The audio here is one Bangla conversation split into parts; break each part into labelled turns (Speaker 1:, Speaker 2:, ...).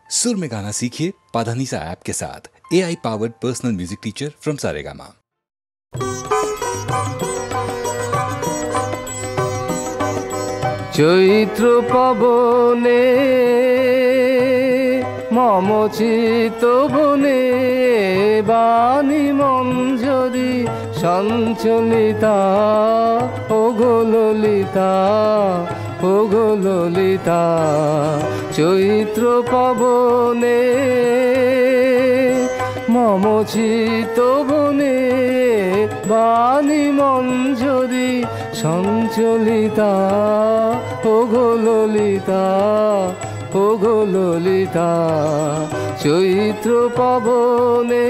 Speaker 1: सुर में गाना सीखिए पाधानीसा ऐप के साथ। AI powered personal music teacher from Saregama.
Speaker 2: চৈত্র পবনে মম চিত্ত বনে বাণী মঞ্জরি সঞ্চলিতা ও গো ললিতা, ও গো ললিতা। চৈত্র পবনে মম চিত্ত বনে বাণী মঞ্জরি সঞ্চলিতা ও গো ললিতা, ও গো ললিতা। চৈত্র পবনে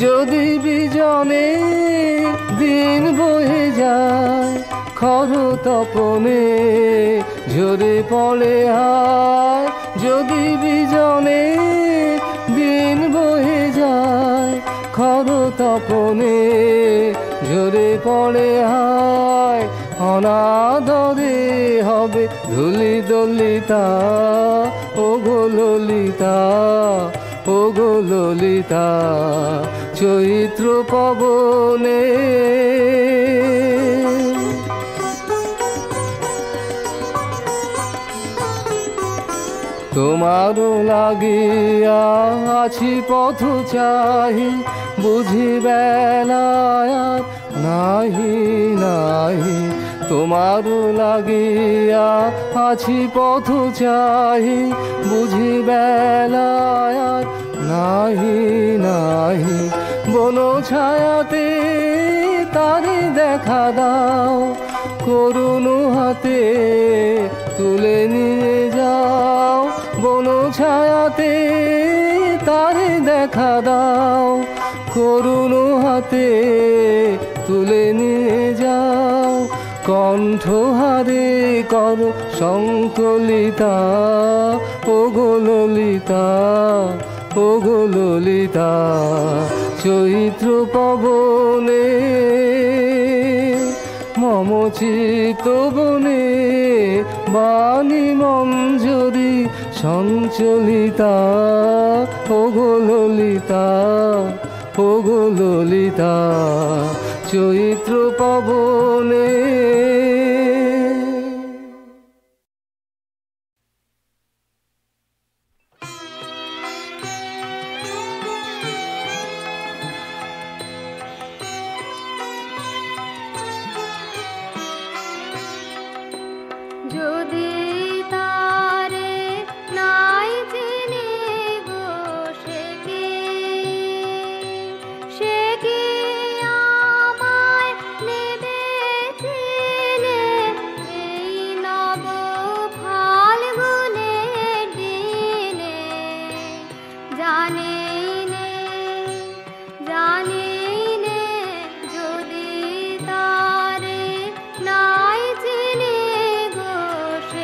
Speaker 2: যদি বিজনে দিন বয়ে যায় খর তপনে ঝরে পড়ে হায়, যদি বিজনে দিন বয়ে যায় খর তপনে ঝরে পড়ে হায়, অনাদরে হবে ধুলি দলিতা ও গো ললিতা, ও গো ললিতা। চৈত্র পবনে তোমারও লাগিয়া আছি পথ চাহি, বুঝি বেলায় আর নাহি নাহি। তোমারও লাগিয়া আছি পথ চাহি, বুঝি বেলায় আর নাহি নাহি। বন ছায়াতে তারে দেখা দাও, করুণ হাতে তুলে নিয়ে যাও। বন ছায়াতে তারে দেখা দাও, করুণ হাতে তুলে নিয়ে যাও। কণ্ঠহারে কর সংকলিতা ও গো ললিতা, ও গো ললিতা। চৈত্র পবনে মম চিত্ত বনে বাণী মঞ্জরি সঞ্চলিতা ও গো ললিতা, ও গো ললিতা। চৈত্র পবনে
Speaker 3: যদি তারে নাই চিনি গো সে কি আমায় নেবে চিনে এই নব ফাল্গুনের দিনে। জানি নে যদি তারে নাই চিনি গো সে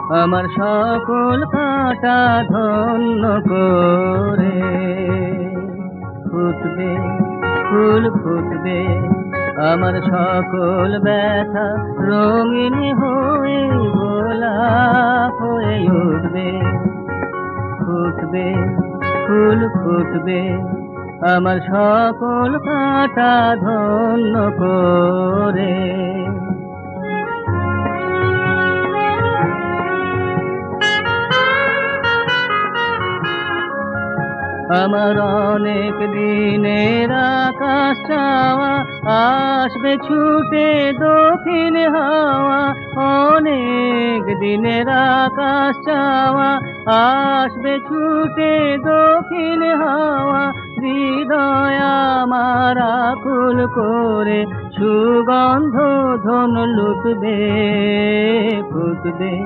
Speaker 2: আমার সকল কাঁটা ধন্য করে। ফুটবে ফুল ফুটবে আমার সকল ব্যথা রঙিন হয়ে গোলাপ হয়ে উঠবে। ফুটবে ফুল ফুটবে আমার সকল কাঁটা ধন্য করে। আমার অনেক দিনের আকাশ চাওয়া আসবে ছুটে দক্ষিণ হাওয়া। অনেক দিনের আকাশ চাওয়া আসবে ছুটে দক্ষিণ হাওয়া। হৃদয় আমার আকুল করে সুগন্ধ ধন লুটবে। ফুটবে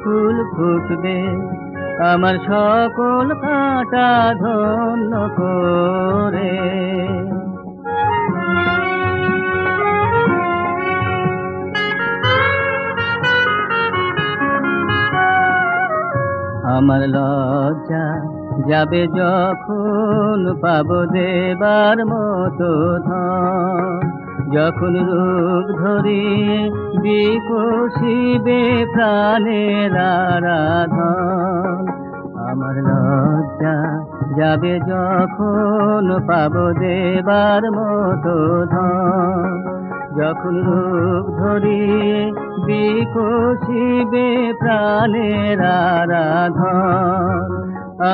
Speaker 2: ফুল ফুটবে আমার সকল কাঁটা ধন্য করে। আমার লজ্জা যাবে যখন পাবো দেবার মতো ধন। যখন রূপ ধরিয়ে বিকশিবে প্রাণের আরাধন। আমার লজ্জা যাবে যখন পাবো দেবার মতো ধন। যখন রূপ ধরিয়ে বিকশিবে প্রাণের আরাধন।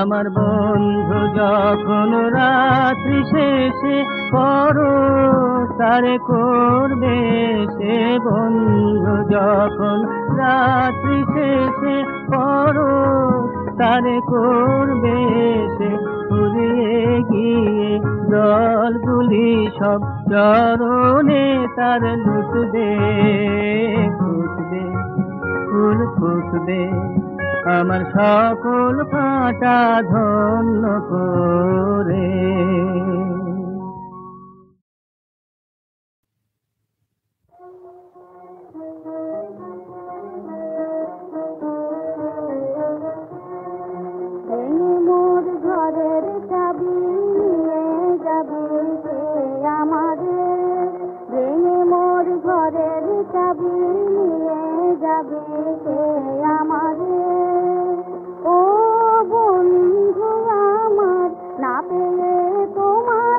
Speaker 2: আমার বন্ধু যখন রাত্রি শেষে করো তারে করবে সে। বন্ধু যখন রাত্রি শেষে করো তারে করবে সে। ফুরিয়ে গিয়ে জলগুলি সব চরণে তার লুটবে। ফুটবে ফুল ফুটবে আমার সকল কাঁটা ধন্য করে।
Speaker 3: মোর ঘরের চাবি নিয়ে যাবে সে আমারে। ভেঙে মোর ঘরের চাবি নিয়ে যাবে সে আমারে। ও বন্ধু আমার না পেয়ে তোমার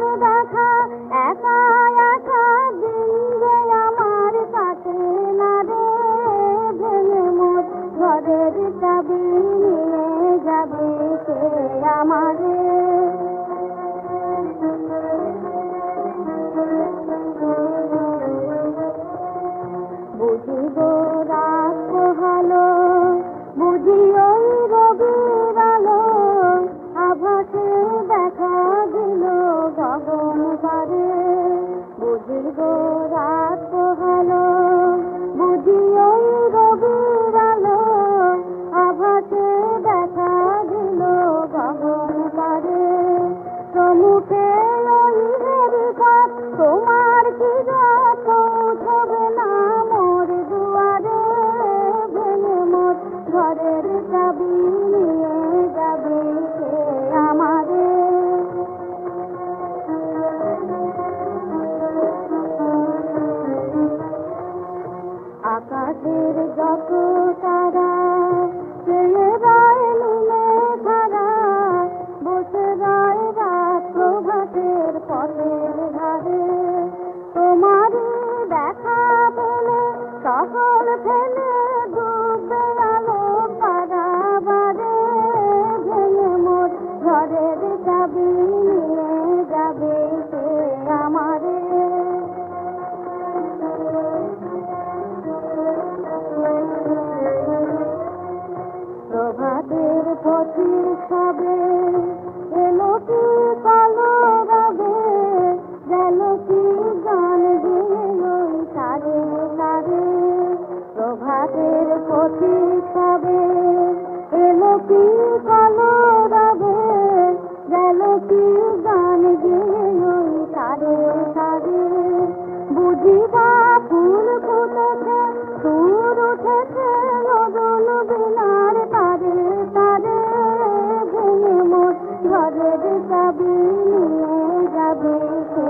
Speaker 3: ঘরের চাবি নিয়ে যাবে সে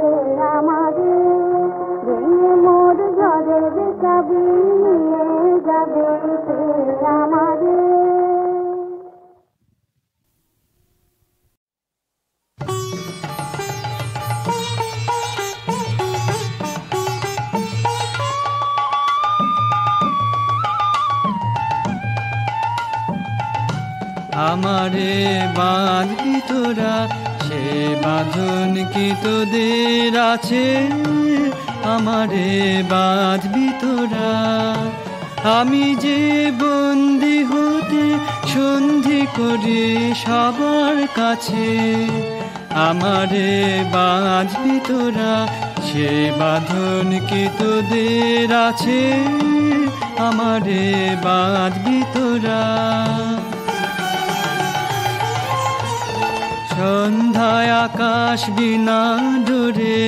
Speaker 3: আমারে, ভেঙে মোর ঘরের চাবি নিয়ে যাবে সে আমারে।
Speaker 2: আমারে বাঁধবি তোরা, সে বাঁধন কি তোদের আছে? আমারে বাঁধবি তোরা, আমি যে বন্দি হতে সন্ধি করি সবার কাছে। আমারে বাঁধবি তোরা, সে বাঁধন কি তোদের আছে? আমারে বাঁধবি তোরা। সন্ধ্যায় আকাশ বিনা ডোরে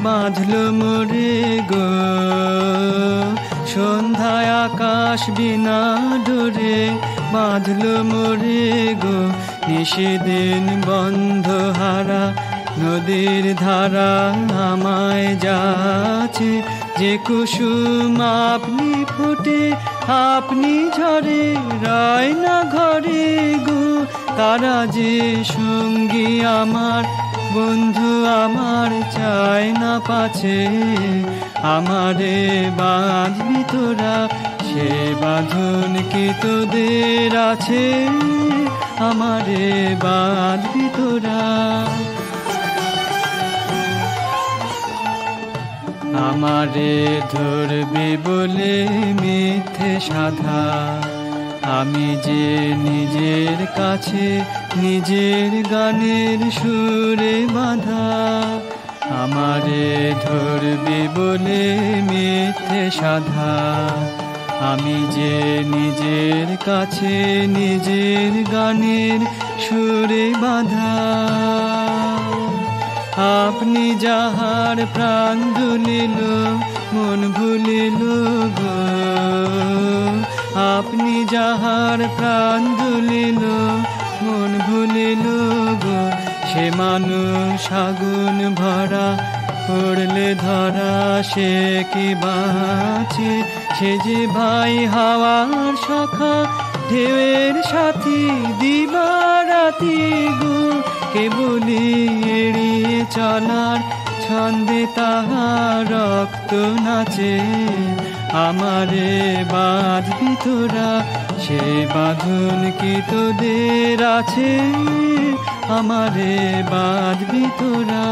Speaker 2: বাঁধল মোরে গো, সন্ধ্যায় আকাশ বিনা ডোরে বাঁধল মোরে গো। নিশিদিন বন্ধ হারা নদীর ধারা আমায় যাচ্ছে, যে কুসুম আপনি ফোটে আপনি ঝরে রয় না ঘরে গো। তারা যে সঙ্গী আমার বন্ধু আমার চায় না পাছে, আমারে বাঁধবি তোরা, সে বাঁধন কি তোদের আছে? আমারে বাঁধবি তোরা। আমারে ধরবে বলে মিথ্যে সাধা, আমি যে নিজের কাছে নিজের গানের সুরে বাঁধা। আমারে ধরবে বলে মিথ্যে সাধা, আমি যে নিজের কাছে নিজের গানের সুরে বাঁধা। আপনি যাহার প্রাণ দুলিল মন ভুলিল গো, আপনি যাহার প্রাণ দুলিল মন ভুলিল গো। সে মানুষ আগুন ভরা পড়লে ধরা, সে কি বাঁচে? সে যে ভাই হাওয়ার সখা ঢেউয়ের সাথী দিবারাতি গো। কেবলি এড়িয়ে চলার ছন্দে তাহার রক্ত নাচে, আমারে বাঁধবি তোরা, সে বাঁধন কি তোদের আছে? আমারে বাঁধবি তোরা।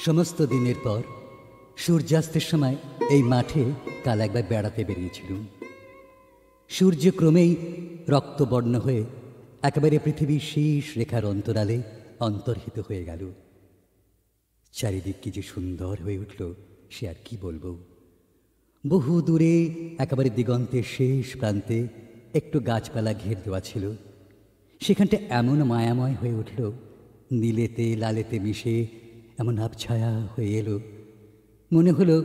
Speaker 4: সমস্ত দিনের পর সূর্যাস্তের সময় এই মাঠে কাল একবার বেড়াতে বেরিয়েছিলুম। সূর্য ক্রমেই রক্তবর্ণ হয়ে একেবারে পৃথিবীর শেষ রেখার অন্তরালে অন্তর্হিত হয়ে গেল। চারিদিক কি যে সুন্দর হয়ে উঠল সে আর কি বলবো। বহু দূরে একেবারে দিগন্তের শেষ প্রান্তে একটু গাছপালা ঘের দেওয়া ছিল। সেখানটা এমন মায়াময় হয়ে উঠল, নীলেতে লালেতে মিশে এমন আবছায়া হয়ে এলো। মনে হলো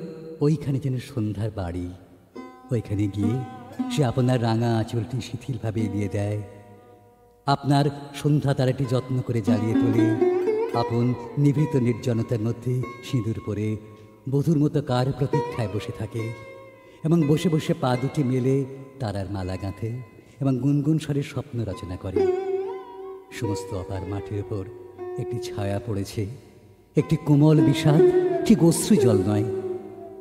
Speaker 4: ওইখানে যেন সন্ধ্যার বাড়ি। ওইখানে গিয়ে সে আপনার রাঙা আঁচলটি শিথিলভাবে এলিয়ে দেয়, আপনার সন্ধ্যা তারাটি যত্ন করে জ্বালিয়ে তোলে, আপন নিভৃত নির্জনতার মধ্যে সিঁদুর পরে বধূর মতো কার প্রতীক্ষায় বসে থাকে এবং বসে বসে পা দুটি মেলে তারার মালা গাঁথে এবং গুনগুন স্বরে স্বপ্ন রচনা করে। সমস্ত অপার মাঠের ওপর একটি ছায়া পড়েছে, একটি কোমল বিষাদ, ঠিক অশ্রু জল নয়,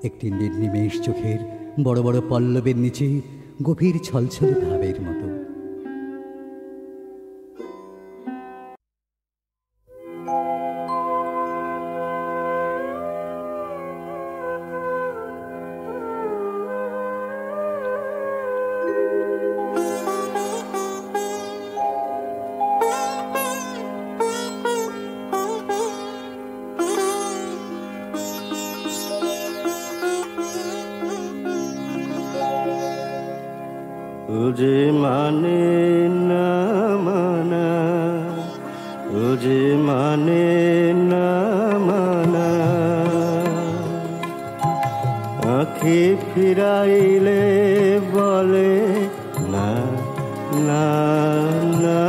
Speaker 4: একটি নির্নিমেষ চোখের বড় বড় পল্লবের নিচে গভীর ছলছলে ভাবের মতো।
Speaker 5: ওরে মানে না মানা, যে মানে না মানা, আঁখি ফিরাইলে বলে না না না,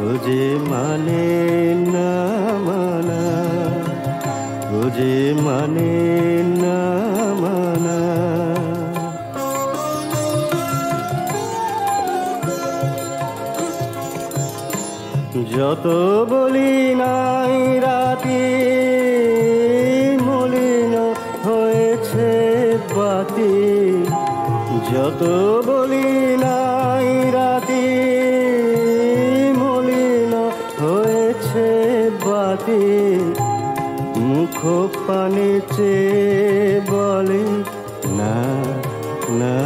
Speaker 5: ও যে মানে না মানা, ও যে মানে না মানা। যত বলি নাই রাতি মলিন হয়েছে বাতি, যত বলি নাই রাতি মলিন হয়েছে বাতি, মুখ পানে চেয়ে বলে না না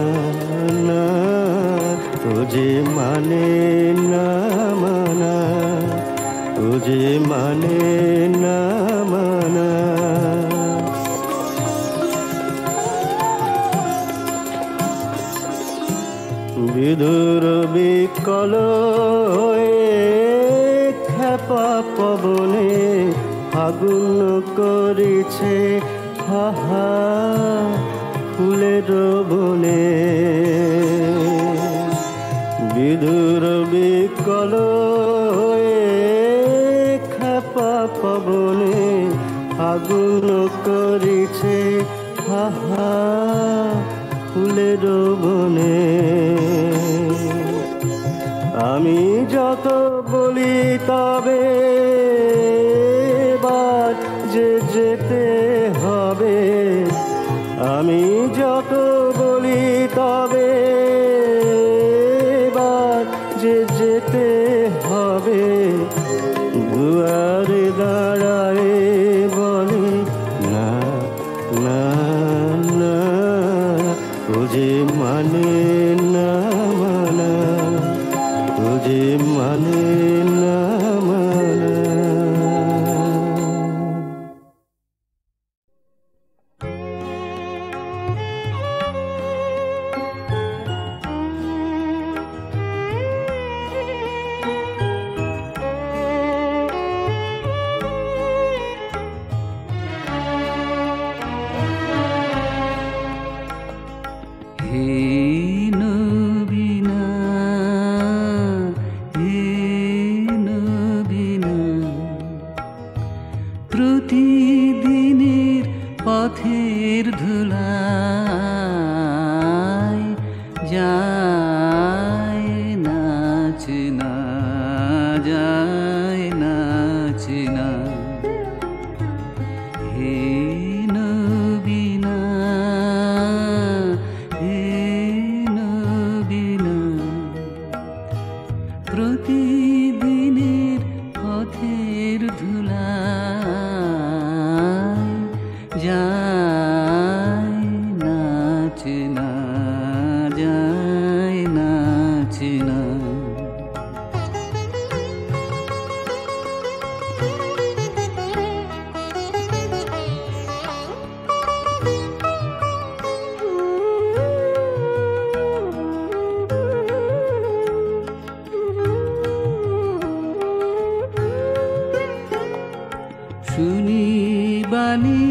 Speaker 5: না, ও যে মানে না মানা, ও যে মানে না মানা। বিদুর বিকল হয়ে খেপা পবনে আগুন করেছে হাহা ফুলের বনে, বিদুর বিকল হয়ে খেপা পবনে আগুন করেছে হাহা ফুলের বনে। আমি যত বলি তবে এবার যে যেতে হবে, আমি যত বলি তবে এবার যে যেতে হবে, দুয়ারে দাঁড়ায় বলে না না না, ও যে মানে না মানা, ও যে মানে না মানা।
Speaker 2: প্রতিদিনের পথের ধুলায় যায় নাচ না, যায় নাচ না। হে নবীনা, হে নবীনা, প্রতিদিনের পথের ধুলায় যায় নাচ না, যায় নাচ না। শুনি বাণী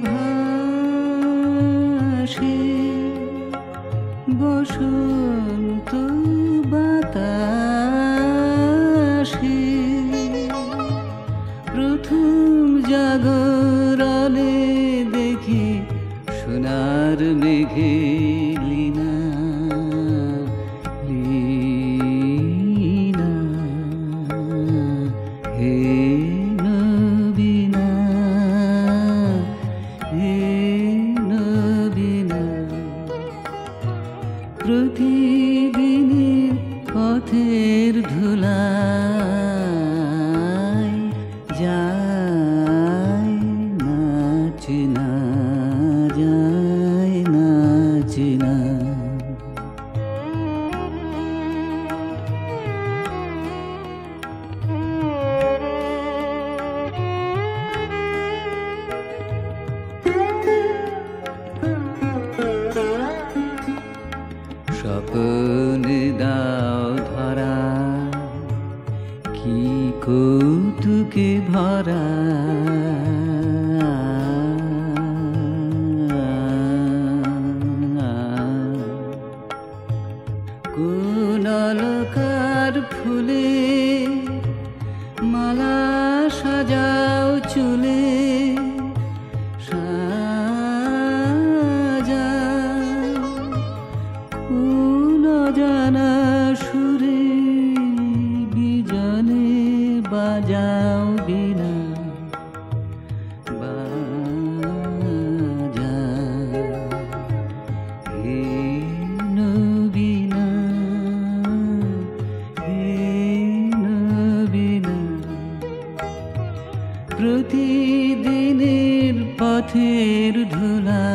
Speaker 2: ভাসে বসন্ত বাতাসে, প্রথম জাগরণে দেখি সোনার মেঘে লীনা লীনা। হে নবীনা, হে নবীনা, প্রতিদিনের পথের ধুলায় যায় নাচ না, যায় নাচ না। ভরা কোন অলকার ফুলে মালা সাজাও চুলে জানা সুরে বিজনে বাজাও বিনা বাজা হে নবীনা হে নবীনা প্রতিদিনের পথের ধুলা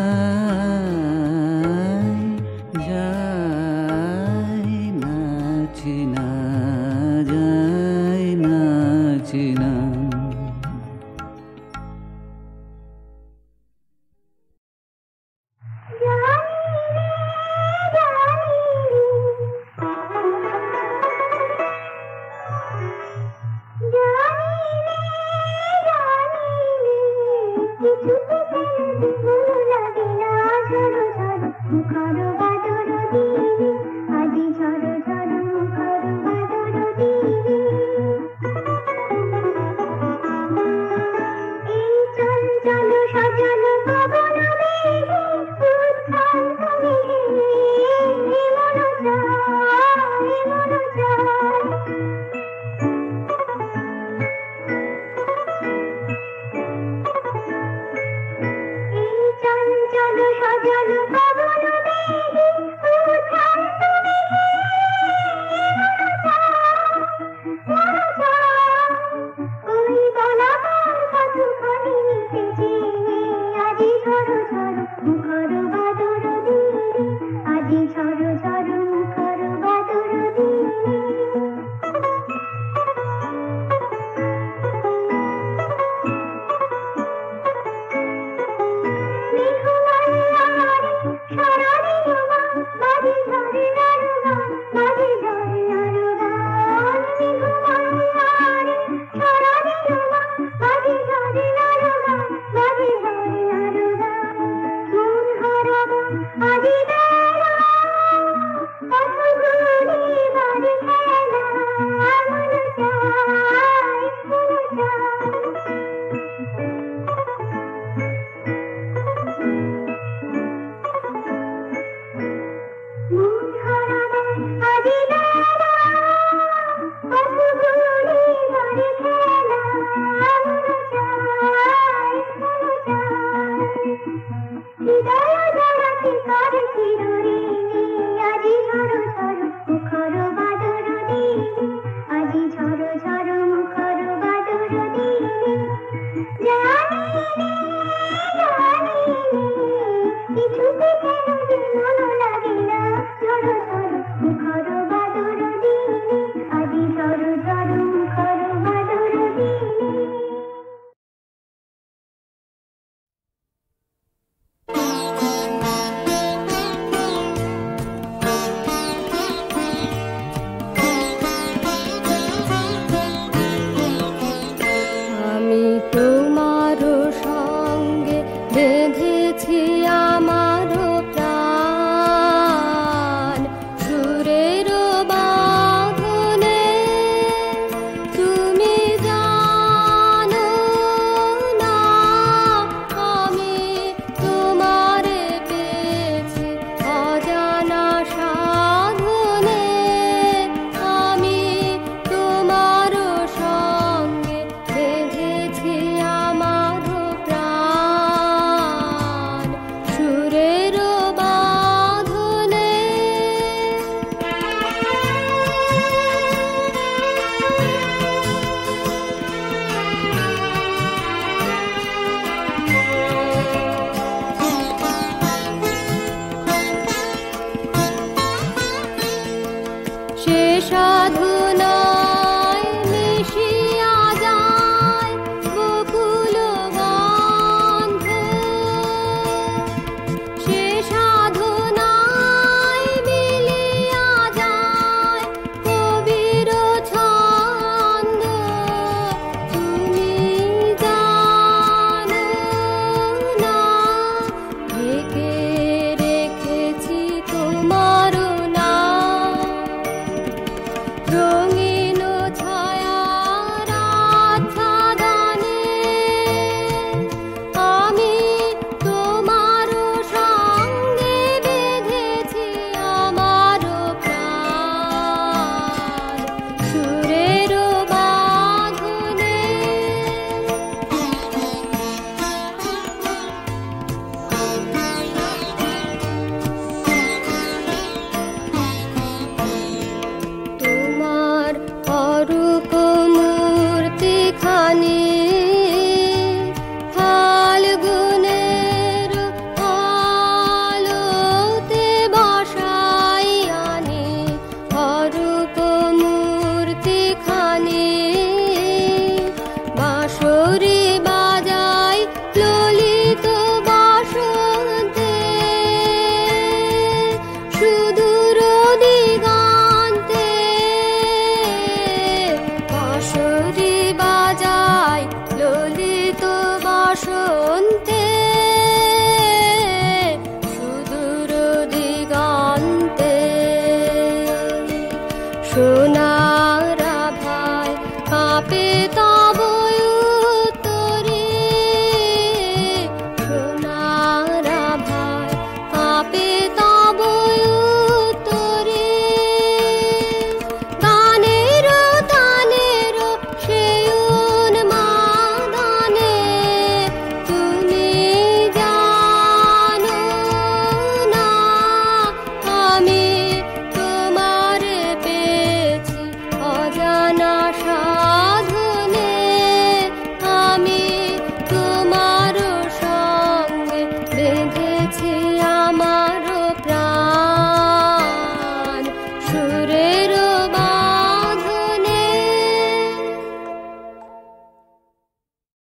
Speaker 3: বেঁধেছি আমার প্রাণ রে